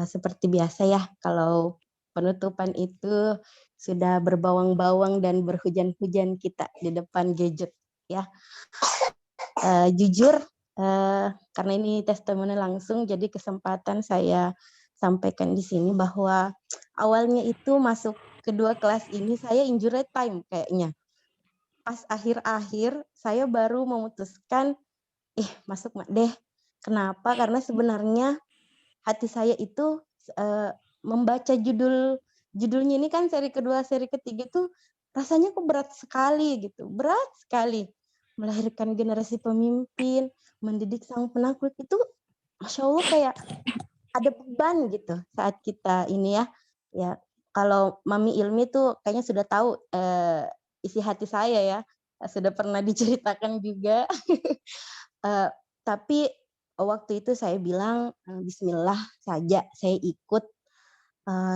Seperti biasa ya, kalau penutupan itu sudah berbawang-bawang dan berhujan-hujan kita di depan gadget ya. Jujur, karena ini testimoni langsung, jadi kesempatan saya sampaikan di sini bahwa awalnya itu masuk kedua kelas ini saya injury time kayaknya. Pas akhir-akhir saya baru memutuskan, masuk deh. Kenapa? Karena sebenarnya hati saya itu membaca judulnya ini kan seri kedua, seri ketiga tuh rasanya kok berat sekali gitu, berat sekali. Melahirkan generasi pemimpin, mendidik sang penakluk itu, Masya Allah kayak ada beban gitu saat kita ini ya kalau Mami Ilmi tuh kayaknya sudah tahu isi hati saya ya, sudah pernah diceritakan juga. Tapi waktu itu saya bilang Bismillah saja, saya ikut.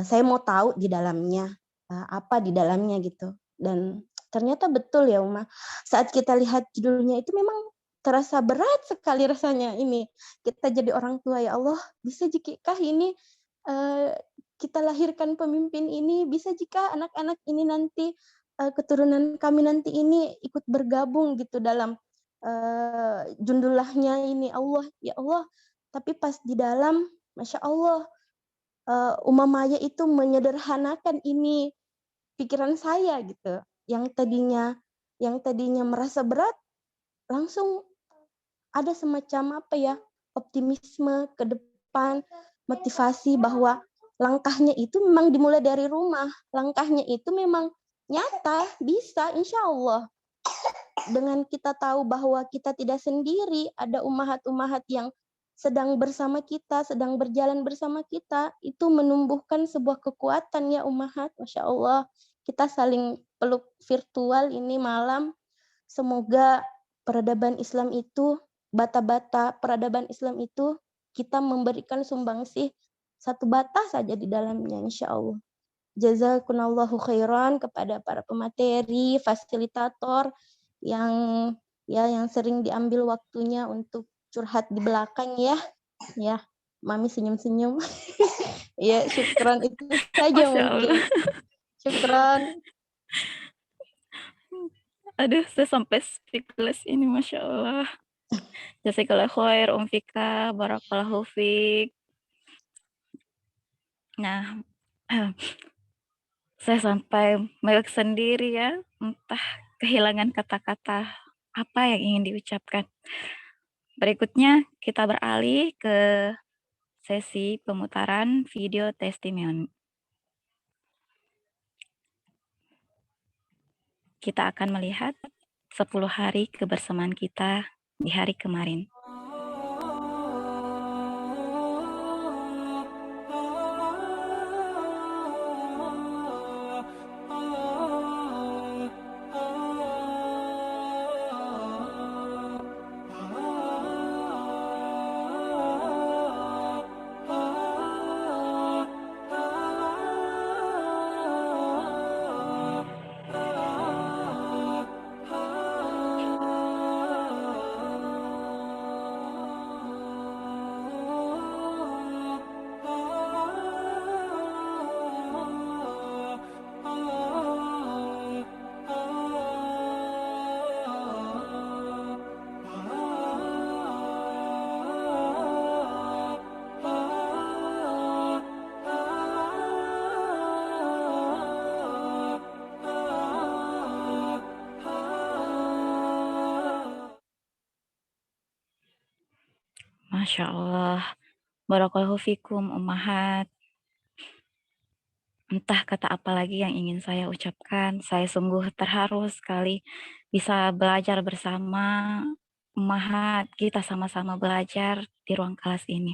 Saya mau tahu di dalamnya apa di dalamnya gitu. Dan ternyata betul ya Uma, saat kita lihat judulnya itu memang terasa berat sekali rasanya ini. Kita jadi orang tua, ya Allah, bisa jikakah ini kita lahirkan pemimpin ini, bisa jika anak-anak ini nanti keturunan kami nanti ini ikut bergabung gitu dalam jundullahnya ini Allah, ya Allah. Tapi pas di dalam, Masya Allah, Maya itu menyederhanakan ini pikiran saya gitu. Yang tadinya merasa berat, langsung ada semacam optimisme ke depan, motivasi bahwa langkahnya itu memang dimulai dari rumah. Langkahnya itu memang nyata, bisa, insya Allah. Dengan kita tahu bahwa kita tidak sendiri, ada ummahat-ummahat yang sedang bersama kita, sedang berjalan bersama kita, itu menumbuhkan sebuah kekuatan ya ummahat, Masya Allah. Kita saling peluk virtual ini malam. Semoga peradaban Islam itu, bata-bata peradaban Islam itu, kita memberikan sumbangsih satu bata saja di dalamnya, insya Allah. Jazakumullahu khairan kepada para pemateri, fasilitator yang sering diambil waktunya untuk curhat di belakang ya. Ya, Mami senyum-senyum. Ya, syukran itu saja mungkin. Syukran. Aduh, saya sampai speechless ini, Masya Allah. Jazakallah khair, Fika, barakallahu fiik. Nah, saya sampai melek sendiri ya, entah kehilangan kata-kata apa yang ingin diucapkan. Berikutnya kita beralih ke sesi pemutaran video testimoni. Kita akan melihat 10 hari kebersamaan kita di hari kemarin. Masya Allah, barakallahu fikum ummahat. Entah kata apa lagi yang ingin saya ucapkan, saya sungguh terharu sekali bisa belajar bersama ummahat, kita sama-sama belajar di ruang kelas ini.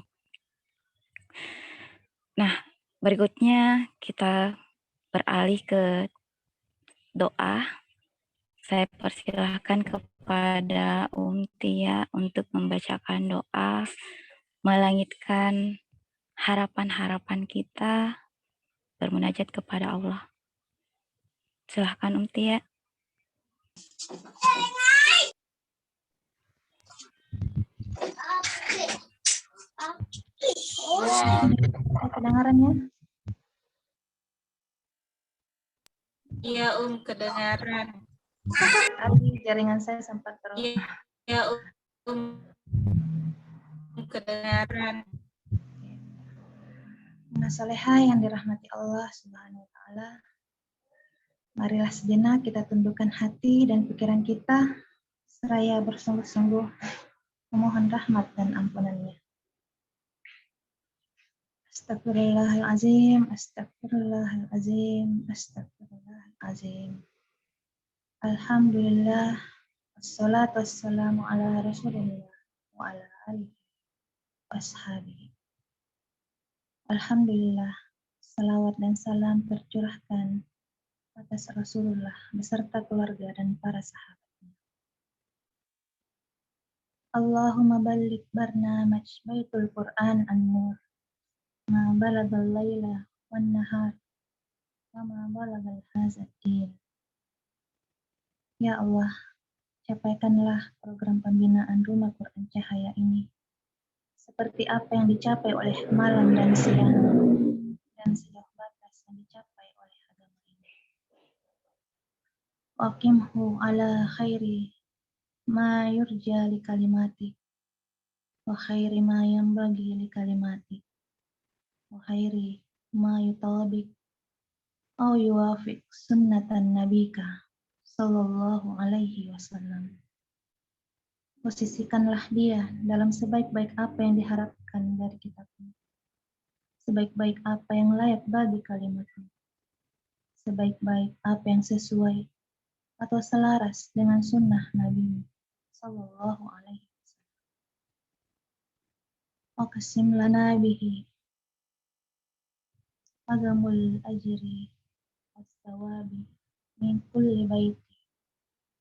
Nah, berikutnya kita beralih ke doa. Saya persilahkan kepada Tia untuk membacakan doa, melangitkan harapan-harapan kita, bermunajat kepada Allah. Silahkan Tia. Kedengarannya? Iya, kedengaran. Tadi jaringan saya sempat terus. Iya, kedengaran. Nasalehah yang dirahmati Allah Subhanahu wa Ta'ala. Marilah sejenak kita tundukkan hati dan pikiran kita seraya bersungguh-sungguh memohon rahmat dan ampunannya. Astagfirullahalazim, astagfirullahalazim, astagfirullahalazim. Alhamdulillah, wassalatu wassalamu ala Rasulillah wa ala alihi washabihi. Alhamdulillah, salawat dan salam tercurahkan atas Rasulullah beserta keluarga dan para sahabatnya. Allahumma balligh barnamaj Baitul Quran An-Nur ma balagal laila wan nahar wa ma balagal hazad din. Ya Allah, capaikanlah program pembinaan Rumah Quran Cahaya ini seperti apa yang dicapai oleh malam dan siang dan sejauh batas yang dicapai oleh agama ini. Waqimhu ala khairi ma yurja li kalimati wa khairi ma yanbaghi li kalimati wa khairi ma yutabiq au yuwafiq sunnatan nabika sallallahu alaihi wasallam. Posisikanlah dia dalam sebaik-baik apa yang diharapkan dari kitabmu, sebaik-baik apa yang layak bagi kalimatmu, sebaik-baik apa yang sesuai atau selaras dengan sunnah Nabi sallallahu alaihi wasallam. Aqsim lana bihi agamul ajri was-sawabi min kulli baiti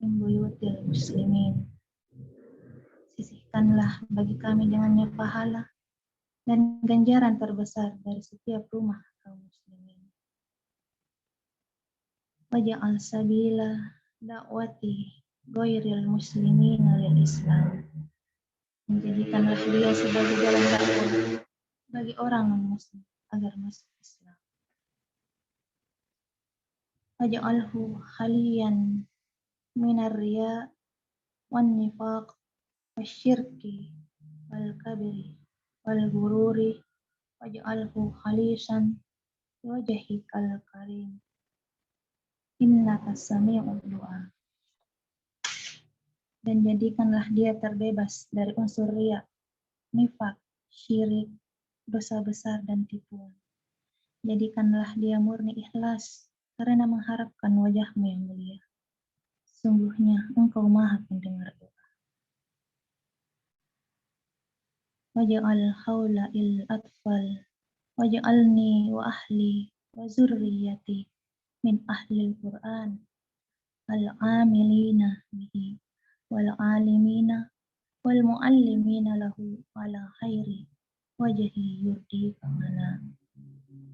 min buyutil muslimin. Sisihkanlah bagi kami dengannya pahala dan ganjaran terbesar dari setiap rumah kaum muslimin. Waj'al sabila da'wati ghairil muslimin lil Islam. Menjadikanlah dia sebagai jalan dakwah bagi orang non-muslim agar masuk Islam. Waj'alhu khaliyan minar riya wan nifaq wasyirki wal kabiri wal gururi waj'alhu khalisan wajhikal karim innaka sami'ud du'a. Dan jadikanlah dia terbebas dari unsur riya, nifak, syirik, dosa besar dan tipuan. Jadikanlah dia murni ikhlas karena mengharapkan wajahmu yang mulia. Sungguhnya Engkau Maha Pendengar doa. Waj'al haula il atfal waj'alni wa ahli wa zurriyati min ahlil Qur'an al-amilina bihi wal alimina wal muallimina lahu ala khairi wajhi yurdika mana.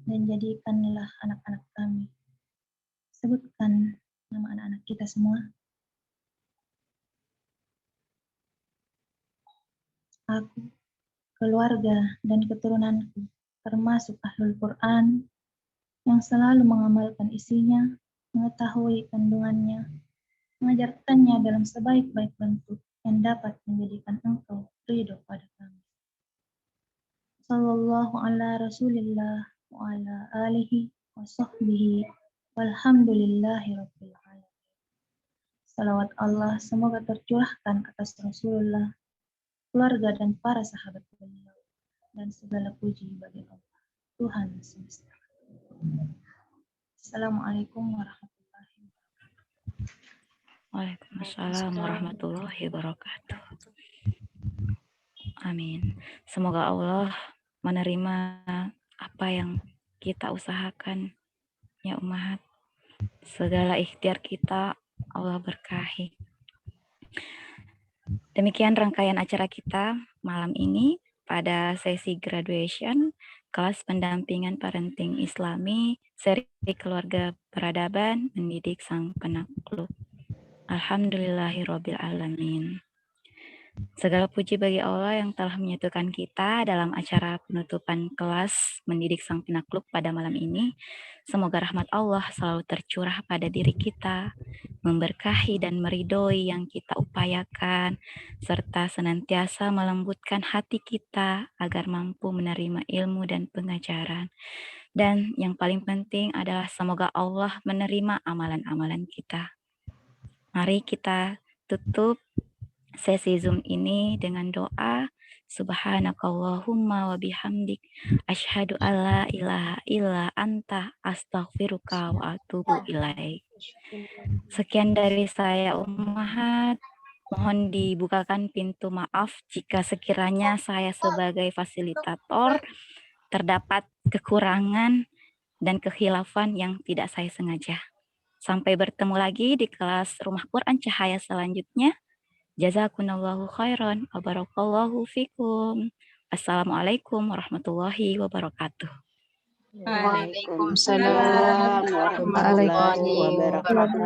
Dan jadikanlah anak-anak kami, sebutkan nama anak-anak kita semua, aku, keluarga dan keturunanku termasuk ahlul Quran yang selalu mengamalkan isinya, mengetahui kandungannya, mengajarkannya dalam sebaik-baik bentuk yang dapat menjadikan Engkau ridho pada kami. Sallallahu ala Rasulillah wa ala alihi wa sahbihi walhamdulillahi rabbil alamin. Salawat Allah semoga tercurahkan atas Rasulullah, keluarga dan para sahabat beliau, dan segala puji bagi Allah, Tuhan semesta. Assalamualaikum warahmatullahi wabarakatuh. Waalaikumsalam warahmatullahi wabarakatuh. Amin. Semoga Allah menerima apa yang kita usahakan, ya Ummahat. Segala ikhtiar kita Allah berkahi. Demikian rangkaian acara kita malam ini pada sesi graduation kelas pendampingan parenting Islami seri keluarga peradaban mendidik sang penakluk. Alhamdulillahirabbil alamin. Segala puji bagi Allah yang telah menyatukan kita dalam acara penutupan kelas mendidik sang penakluk pada malam ini. Semoga rahmat Allah selalu tercurah pada diri kita, memberkahi dan meridhoi yang kita upayakan, serta senantiasa melembutkan hati kita agar mampu menerima ilmu dan pengajaran. Dan yang paling penting adalah semoga Allah menerima amalan-amalan kita. Mari kita tutup sesi Zoom ini dengan doa Subhanakallahumma wa bihamdik asyhadu alla ilaha illa anta astaghfiruka wa atubu ilaik. Sekian dari saya Ummahat. Mohon dibukakan pintu maaf jika sekiranya saya sebagai fasilitator terdapat kekurangan dan kekhilafan yang tidak saya sengaja. Sampai bertemu lagi di kelas Rumah Quran Cahaya selanjutnya. Jazakumullahu khairan wa barakallahu fikum. Assalamualaikum warahmatullahi wabarakatuh. Waalaikumsalam warahmatullahi wabarakatuh.